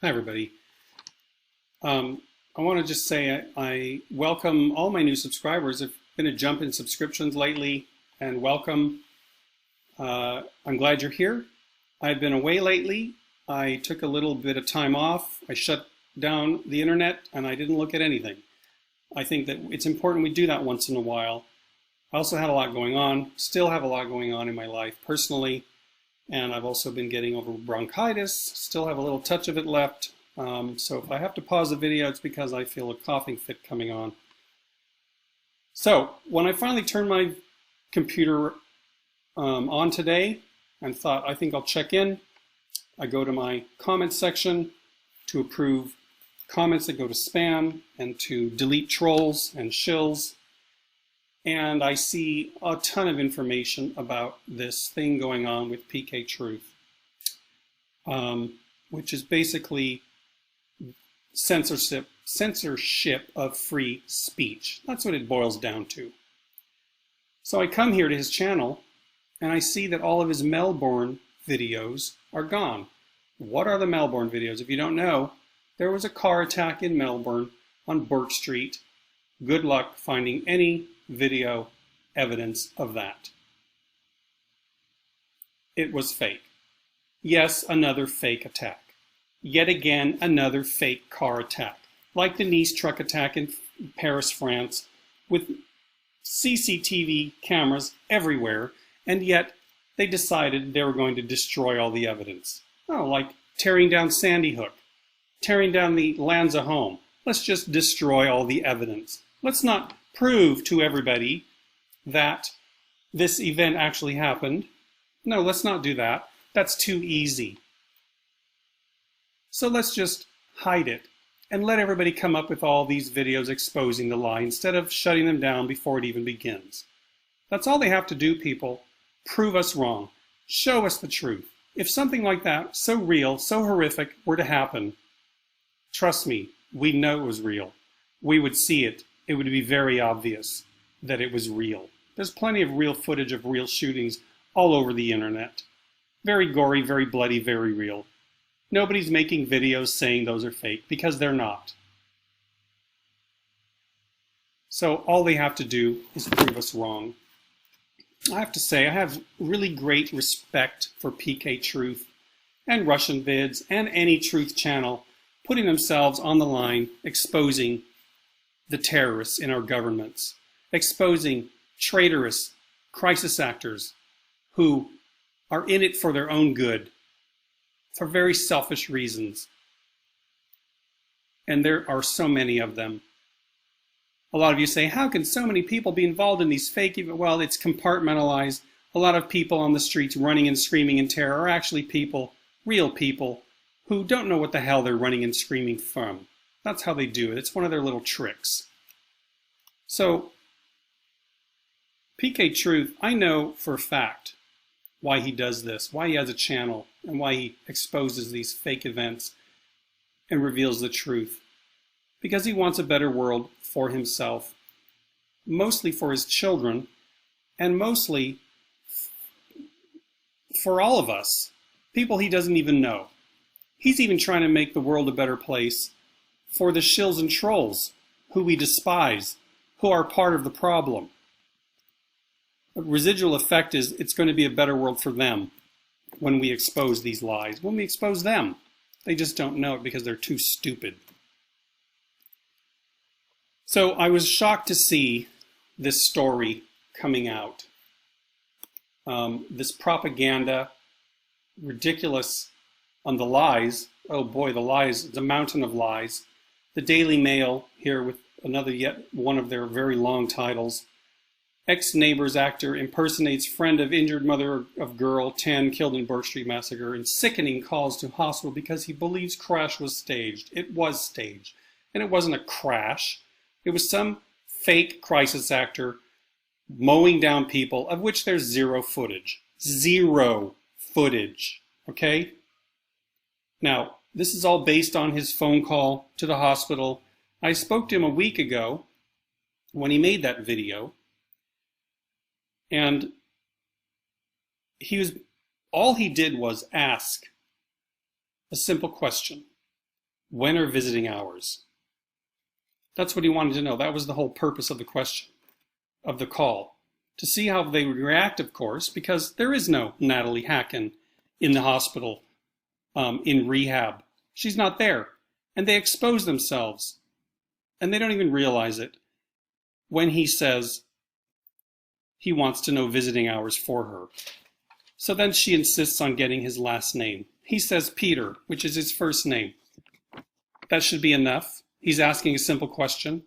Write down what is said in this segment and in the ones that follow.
Hi, everybody. I want to just say I welcome all my new subscribers. There's been a jump in subscriptions lately, and welcome. I'm glad you're here. I've been away lately. I took a little bit of time off. I shut down the internet, and I didn't look at anything. I think that it's important we do that once in a while. I also had a lot going on, still have a lot going on in my life personally. And I've also been getting over bronchitis, still have a little touch of it left. So if I have to pause the video, it's because I feel a coughing fit coming on. So when I finally turned my computer on today and thought, I think I'll check in, I go to my comments section to approve comments that go to spam and to delete trolls and shills. And I see a ton of information about this thing going on with Peekay Truth, which is basically censorship of free speech. That's what it boils down to. So I come here to his channel, and I see that all of his Melbourne videos are gone. What are the Melbourne videos? If you don't know, there was a car attack in Melbourne on Burke Street. Good luck finding any video evidence of that. It was fake. Yes, another fake attack. Yet again, another fake car attack. Like the Nice truck attack in Paris, France, with CCTV cameras everywhere, and yet they decided they were going to destroy all the evidence. Oh, like tearing down Sandy Hook, tearing down the Lanza home. Let's just destroy all the evidence. Let's not prove to everybody that this event actually happened. No, let's not do that. That's too easy. So let's just hide it and let everybody come up with all these videos exposing the lie instead of shutting them down before it even begins. That's all they have to do, people. Prove us wrong. Show us the truth. If something like that, so real, so horrific, were to happen, trust me, we know it was real. We would see it. It would be very obvious that it was real. There's plenty of real footage of real shootings all over the internet. Very gory, very bloody, very real. Nobody's making videos saying those are fake because they're not. So all they have to do is prove us wrong. I have to say, I have really great respect for Peekay Truth and Russian Vids and any truth channel putting themselves on the line, exposing the terrorists in our governments, exposing traitorous crisis actors who are in it for their own good, for very selfish reasons. And there are so many of them. A lot of you say, how can so many people be involved in these fake events? Well, it's compartmentalized. A lot of people on the streets running and screaming in terror are actually people, real people, who don't know what the hell they're running and screaming from. That's how they do it. It's one of their little tricks. So, Peekay Truth, I know for a fact why he does this, why he has a channel, and why he exposes these fake events and reveals the truth. Because he wants a better world for himself, mostly for his children, and mostly for all of us, people he doesn't even know. He's even trying to make the world a better place for the shills and trolls who we despise, who are part of the problem. The residual effect is it's going to be a better world for them when we expose these lies, when we expose them. They just don't know it because they're too stupid. So I was shocked to see this story coming out. This propaganda, ridiculous on the lies. Oh boy, the lies, the mountain of lies. The Daily Mail here with another yet one of their very long titles. Ex-Neighbors actor impersonates friend of injured mother of girl 10 killed in Burke Street massacre and sickening calls to hospital because he believes crash was staged. It was staged. And it wasn't a crash. It was some fake crisis actor mowing down people, of which there's zero footage. Zero footage. Okay? Now, this is all based on his phone call to the hospital. I spoke to him a week ago when he made that video. And all he did was ask a simple question. When are visiting hours? That's what he wanted to know. That was the whole purpose of the question, of the call. To see how they would react, of course, because there is no Natalie Hacken in the hospital, in rehab. She's not there. And they expose themselves. And they don't even realize it when he says he wants to know visiting hours for her. So then she insists on getting his last name. He says Peter, which is his first name. That should be enough. He's asking a simple question.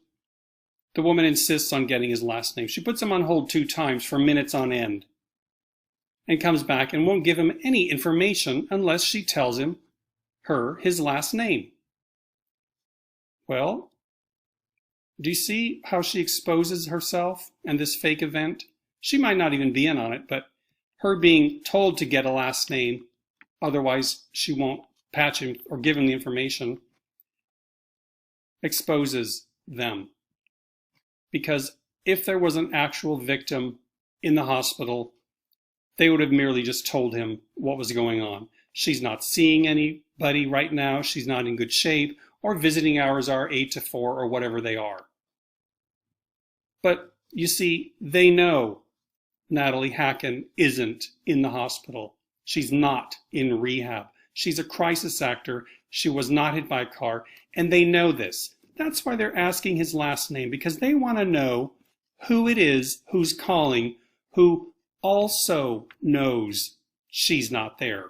The woman insists on getting his last name. She puts him on hold 2 times for minutes on end and comes back and won't give him any information unless she tells him his last name. Well, do you see how she exposes herself and this fake event? She might not even be in on it, but her being told to get a last name, otherwise she won't patch him or give him the information, exposes them. Because if there was an actual victim in the hospital, they would have merely just told him what was going on. She's not seeing anybody right now, she's not in good shape, or visiting hours are 8 to 4 or whatever they are. But you see, they know Natalie Hacken isn't in the hospital. She's not in rehab. She's a crisis actor. She was not hit by a car, and they know this. That's why they're asking his last name, because they want to know who it is who's calling, who also knows she's not there.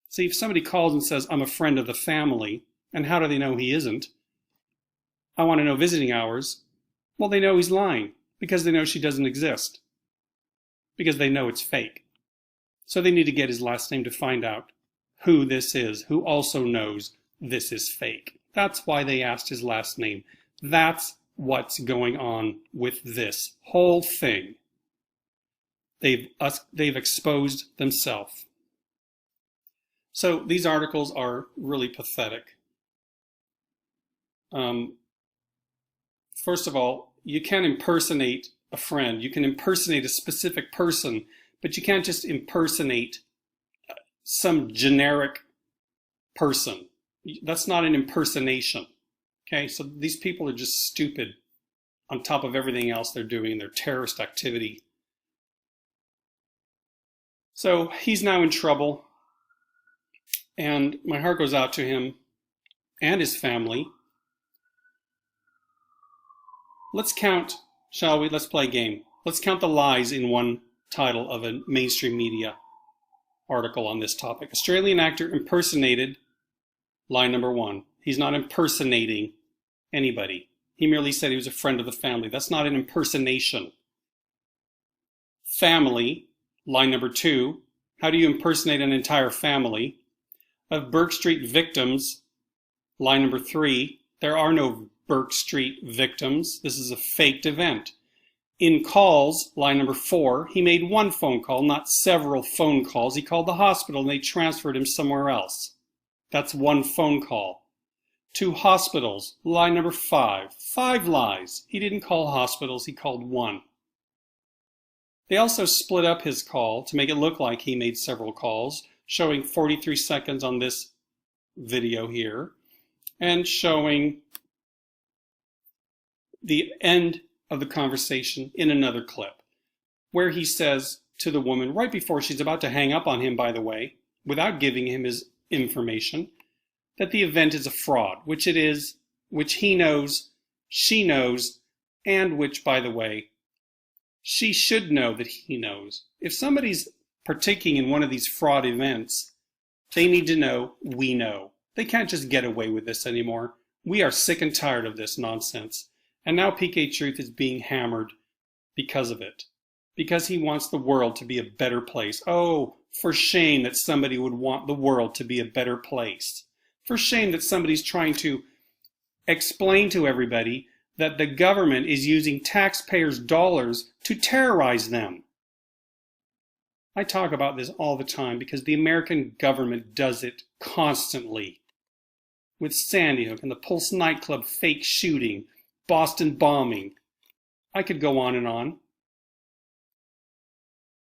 See, if somebody calls and says, I'm a friend of the family, and how do they know he isn't? I want to know visiting hours. Well, they know he's lying, because they know she doesn't exist, because they know it's fake. So they need to get his last name to find out who this is, who also knows this is fake. That's why they asked his last name. That's what's going on with this whole thing. They've exposed themselves. So these articles are really pathetic. First of all, you can impersonate a friend. You can impersonate a specific person, but you can't just impersonate some generic person. That's not an impersonation. Okay, so these people are just stupid on top of everything else they're doing in their terrorist activity. So he's now in trouble, and my heart goes out to him and his family. Let's count, shall we? Let's play a game. Let's count the lies in one title of a mainstream media article on this topic. Australian actor impersonated, lie number 1. He's not impersonating anybody. He merely said he was a friend of the family. That's not an impersonation. Family, lie number 2. How do you impersonate an entire family? Of Burke Street victims, lie number 3. There are no Burke Street victims. This is a faked event. In calls, line number 4, he made one phone call, not several phone calls. He called the hospital and they transferred him somewhere else. That's one phone call. 2 hospitals, line number 5. 5 lies. He didn't call hospitals, he called one. They also split up his call to make it look like he made several calls, showing 43 seconds on this video here, and showing the end of the conversation in another clip, where he says to the woman, right before she's about to hang up on him, by the way, without giving him his information, that the event is a fraud, which it is, which he knows, she knows, and which, by the way, she should know that he knows. If somebody's partaking in one of these fraud events, they need to know we know. They can't just get away with this anymore. We are sick and tired of this nonsense. And now Peekay Truth is being hammered because of it. Because he wants the world to be a better place. Oh, for shame that somebody would want the world to be a better place. For shame that somebody's trying to explain to everybody that the government is using taxpayers' dollars to terrorize them. I talk about this all the time because the American government does it constantly. With Sandy Hook and the Pulse nightclub fake shooting, Boston bombing. I could go on and on.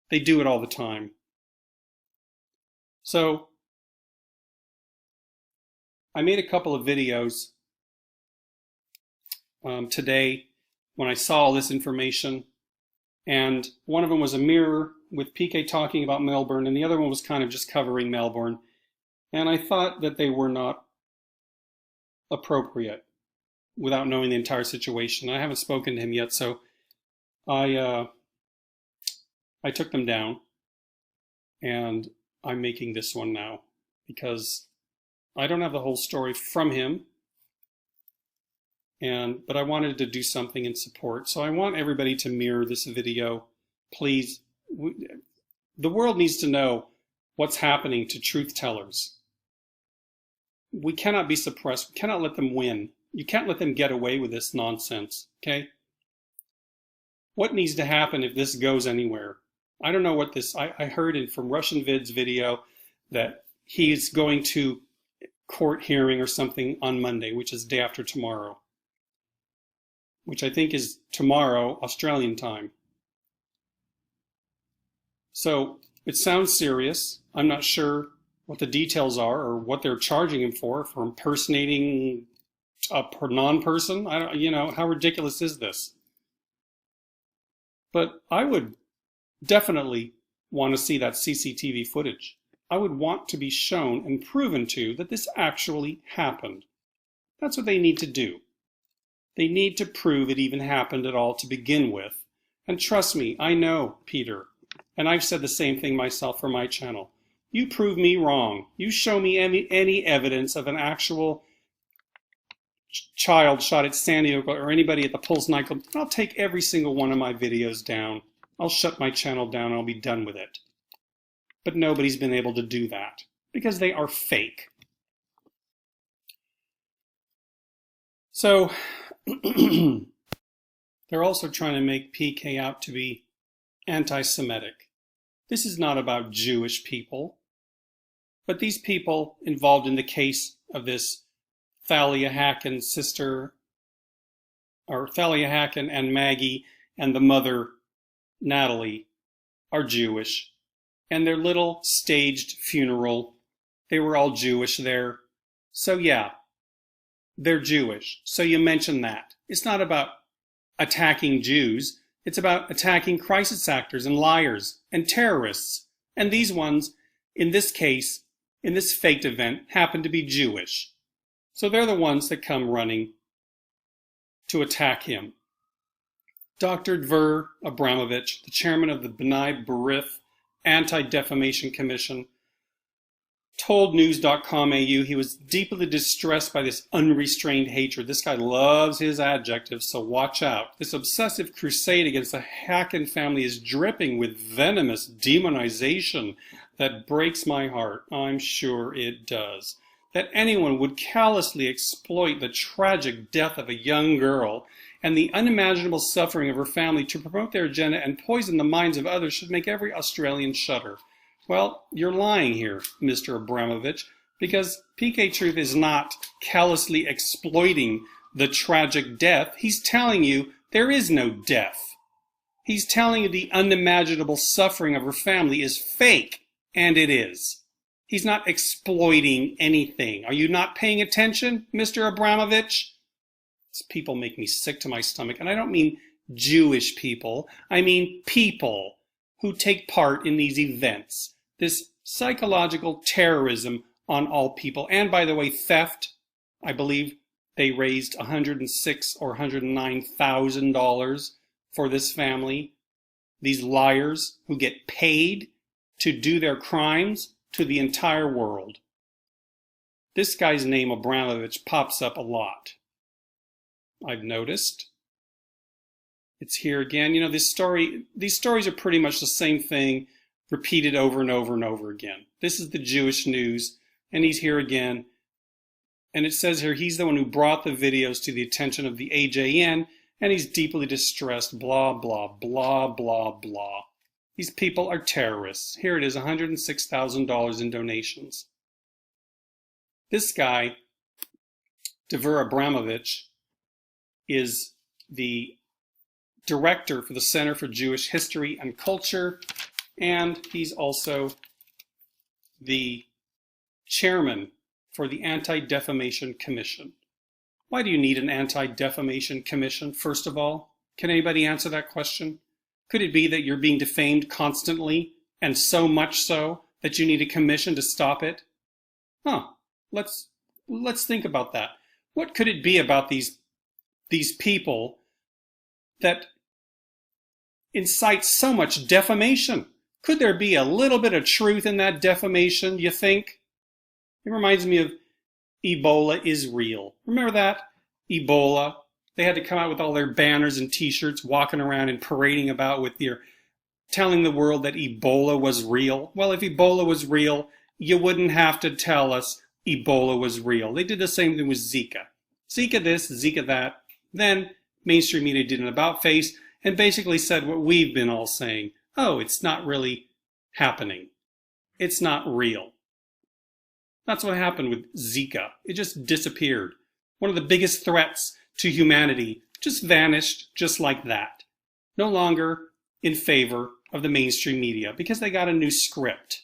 They do it all the time. So, I made a couple of videos today when I saw all this information, and one of them was a mirror with Peekay talking about Melbourne, and the other one was kind of just covering Melbourne. And I thought that they were not appropriate without knowing the entire situation. I haven't spoken to him yet, so I took them down, and I'm making this one now because I don't have the whole story from him, but I wanted to do something in support. So I want everybody to mirror this video, please. The world needs to know what's happening to truth tellers. We cannot be suppressed. We cannot let them win. You can't let them get away with this nonsense, okay? What needs to happen if this goes anywhere? I don't know what this, I heard from Russian Vid's video that he's going to court hearing or something on Monday, which is day after tomorrow, which I think is tomorrow, Australian time. So it sounds serious. I'm not sure what the details are or what they're charging him for impersonating a non-person. I don't, you know, how ridiculous is this? But I would definitely want to see that CCTV footage. I would want to be shown and proven to that this actually happened. That's what they need to do. They need to prove it even happened at all to begin with. And trust me, I know, Peter, and I've said the same thing myself for my channel. You prove me wrong. You show me any evidence of an actual child shot at San Diego or anybody at the Pulse nightclub, I'll take every single one of my videos down. I'll shut my channel down and I'll be done with it. But nobody's been able to do that because they are fake. So they're also trying to make Peekay out to be anti-Semitic. This is not about Jewish people, but these people involved in the case of this Thalia Hacken sister, or Thalia Hacken and Maggie and the mother, Natalie, are Jewish. And their little staged funeral, they were all Jewish there. So yeah, they're Jewish. So you mention that. It's not about attacking Jews. It's about attacking crisis actors and liars and terrorists. And these ones, in this case, in this faked event, happen to be Jewish. So they're the ones that come running to attack him. Dr. Dver Abramovich, the chairman of the B'nai B'rith Anti-Defamation Commission, told News.com.au he was deeply distressed by this unrestrained hatred. This guy loves his adjectives, so watch out. This obsessive crusade against the Hacken family is dripping with venomous demonization that breaks my heart. I'm sure it does. That anyone would callously exploit the tragic death of a young girl and the unimaginable suffering of her family to promote their agenda and poison the minds of others should make every Australian shudder. Well, you're lying here, Mr. Abramovich, because Peekay Truth is not callously exploiting the tragic death. He's telling you there is no death. He's telling you the unimaginable suffering of her family is fake, and it is. He's not exploiting anything. Are you not paying attention, Mr. Abramovich? These people make me sick to my stomach. And I don't mean Jewish people. I mean people who take part in these events. This psychological terrorism on all people. And by the way, theft. I believe they raised $106,000 or $109,000 for this family. These liars who get paid to do their crimes to the entire world. This guy's name, Abramovich, pops up a lot. I've noticed. It's here again. You know, these stories are pretty much the same thing, repeated over and over and over again. This is the Jewish news, and he's here again. And it says here, he's the one who brought the videos to the attention of the AJN, and he's deeply distressed, blah, blah, blah, blah, blah. These people are terrorists. Here it is, $106,000 in donations. This guy, Dver Abramovich, is the director for the Center for Jewish History and Culture, and he's also the chairman for the Anti-Defamation Commission. Why do you need an Anti-Defamation Commission, first of all? Can anybody answer that question? Could it be that you're being defamed constantly, and so much so that you need a commission to stop it? Let's think about that. What could it be about these people that incite so much defamation? Could there be a little bit of truth in that defamation, you think? It reminds me of Ebola is real. Remember that? Ebola. They had to come out with all their banners and t-shirts, walking around and parading about with telling the world that Ebola was real. Well, if Ebola was real, you wouldn't have to tell us Ebola was real. They did the same thing with Zika. Zika this, Zika that. Then mainstream media did an about face and basically said what we've been all saying. Oh, it's not really happening. It's not real. That's what happened with Zika. It just disappeared. One of the biggest threats to humanity just vanished just like that. No longer in favor of the mainstream media because they got a new script.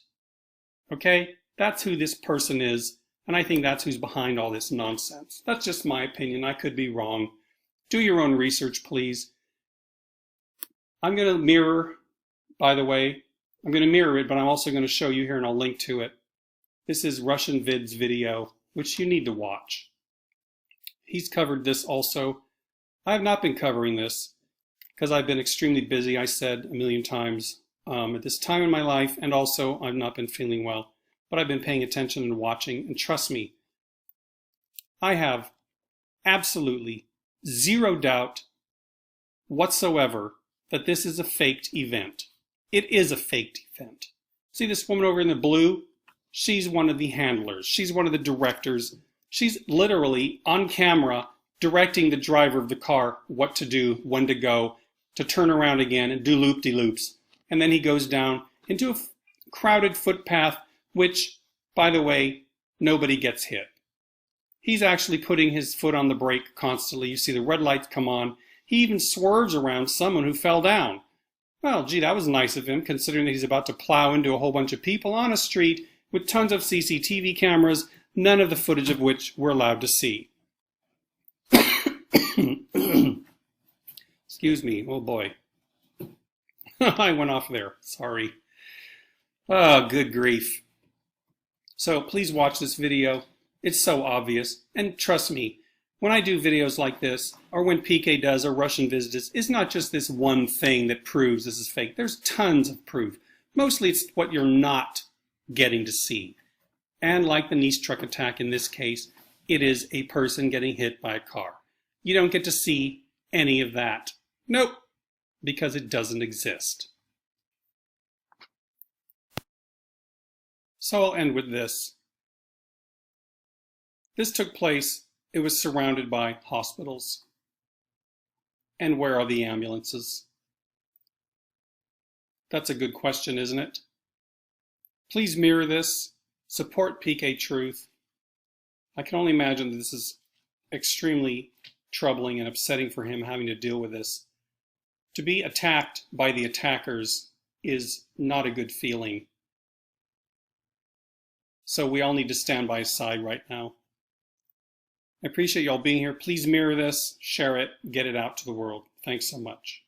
Okay? That's who this person is, and I think that's who's behind all this nonsense. That's just my opinion. I could be wrong. Do your own research, please. I'm going to mirror, by the way, I'm going to mirror it, but I'm also going to show you here, and I'll link to it. This is Russian Vid's video, which you need to watch. He's covered this also. I have not been covering this because I've been extremely busy, I said a million times, at this time in my life, and also I've not been feeling well. But I've been paying attention and watching, and trust me, I have absolutely zero doubt whatsoever that this is a faked event. It is a faked event. See this woman over in the blue? She's one of the handlers. She's one of the directors. She's literally on camera directing the driver of the car what to do, when to go, to turn around again and do loop-de-loops. And then he goes down into a crowded footpath, which, by the way, nobody gets hit. He's actually putting his foot on the brake constantly. You see the red lights come on. He even swerves around someone who fell down. Well, gee, that was nice of him, considering that he's about to plow into a whole bunch of people on a street with tons of CCTV cameras, none of the footage of which we're allowed to see. Excuse me. Oh, boy. I went off there. Sorry. Oh, good grief. So please watch this video. It's so obvious. And trust me, when I do videos like this, or when Peekay does, or Russian Viz does, it's not just this one thing that proves this is fake. There's tons of proof. Mostly it's what you're not getting to see. And like the Nice truck attack in this case, it is a person getting hit by a car. You don't get to see any of that. Nope, because it doesn't exist. So I'll end with this. This took place, it was surrounded by hospitals. And where are the ambulances? That's a good question, isn't it? Please mirror this. Support Peekay Truth. I can only imagine that this is extremely troubling and upsetting for him having to deal with this. To be attacked by the attackers is not a good feeling. So we all need to stand by his side right now. I appreciate y'all being here. Please mirror this, share it, get it out to the world. Thanks so much.